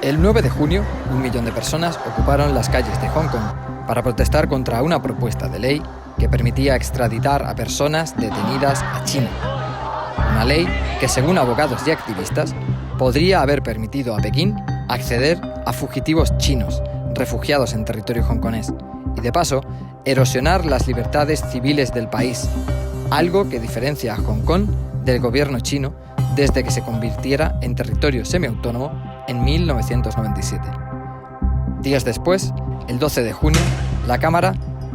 El 9 de junio, 1 millón de personas ocuparon las calles de Hong Kong para protestar contra una propuesta de ley que permitía extraditar a personas detenidas a China. Una ley que, según abogados y activistas, podría haber permitido a Pekín acceder a fugitivos chinos refugiados en territorio hongkonés y, de paso, erosionar las libertades civiles del país, algo que diferencia a Hong Kong del gobierno chino desde que se convirtiera en territorio semiautónomo en 1997. Días después, el 12 de junio, la Cámara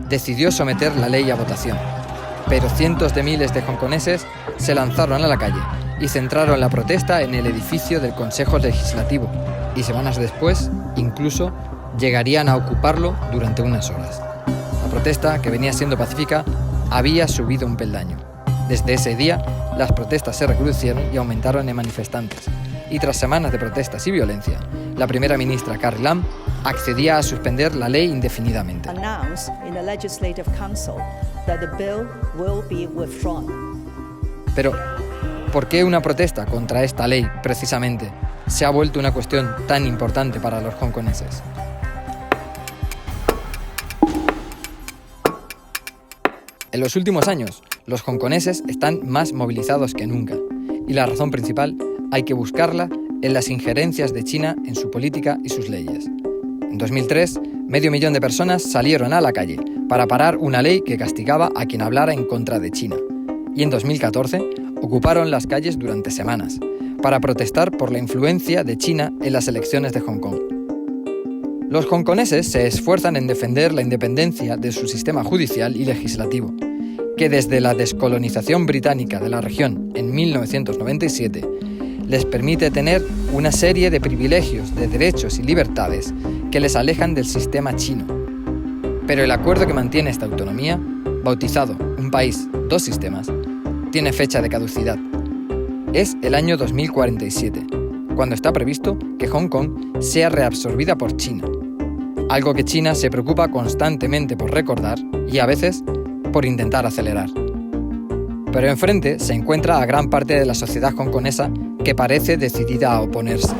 decidió someter la ley a votación, pero cientos de miles de hongkoneses se lanzaron a la calle y centraron la protesta en el edificio del Consejo Legislativo, y semanas después, incluso, llegarían a ocuparlo durante unas horas. La protesta, que venía siendo pacífica, había subido un peldaño. Desde ese día, las protestas se recrudecieron y aumentaron en manifestantes. Y tras semanas de protestas y violencia, la primera ministra Carrie Lam accedía a suspender la ley indefinidamente. Pero, ¿por qué una protesta contra esta ley, precisamente, se ha vuelto una cuestión tan importante para los hongkoneses? En los últimos años, los hongkoneses están más movilizados que nunca, y la razón principal hay que buscarla en las injerencias de China en su política y sus leyes. En 2003, 500.000 de personas salieron a la calle para parar una ley que castigaba a quien hablara en contra de China. Y en 2014, ocuparon las calles durante semanas para protestar por la influencia de China en las elecciones de Hong Kong. Los hongkoneses se esfuerzan en defender la independencia de su sistema judicial y legislativo, que desde la descolonización británica de la región en 1997 les permite tener una serie de privilegios, de derechos y libertades que les alejan del sistema chino. Pero el acuerdo que mantiene esta autonomía, bautizado Un país, dos sistemas, tiene fecha de caducidad. Es el año 2047, cuando está previsto que Hong Kong sea reabsorbida por China, algo que China se preocupa constantemente por recordar y a veces por intentar acelerar. Pero enfrente se encuentra a gran parte de la sociedad hongkonesa que parece decidida a oponerse.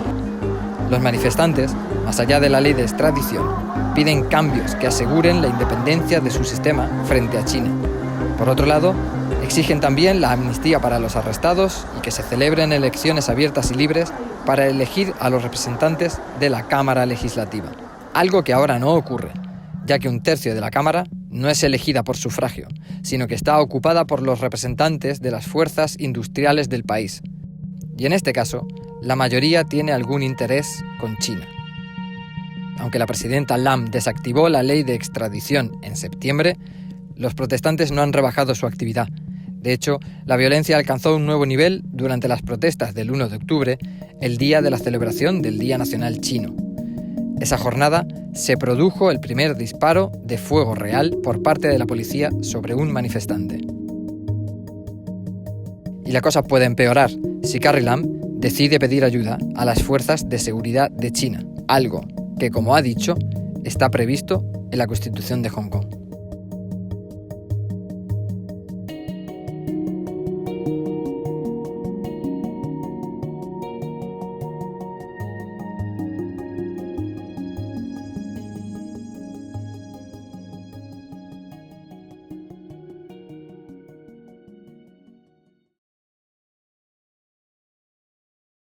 Los manifestantes, más allá de la ley de extradición, piden cambios que aseguren la independencia de su sistema frente a China. Por otro lado, exigen también la amnistía para los arrestados y que se celebren elecciones abiertas y libres para elegir a los representantes de la Cámara Legislativa, algo que ahora no ocurre, ya que 1/3 de la Cámara no es elegida por sufragio, sino que está ocupada por los representantes de las fuerzas industriales del país. Y en este caso, la mayoría tiene algún interés con China. Aunque la presidenta Lam desactivó la ley de extradición en septiembre, los protestantes no han rebajado su actividad. De hecho, la violencia alcanzó un nuevo nivel durante las protestas del 1 de octubre, el día de la celebración del Día Nacional Chino. Esa jornada se produjo el primer disparo de fuego real por parte de la policía sobre un manifestante. Y la cosa puede empeorar si Carrie Lam decide pedir ayuda a las fuerzas de seguridad de China, algo que, como ha dicho, está previsto en la Constitución de Hong Kong.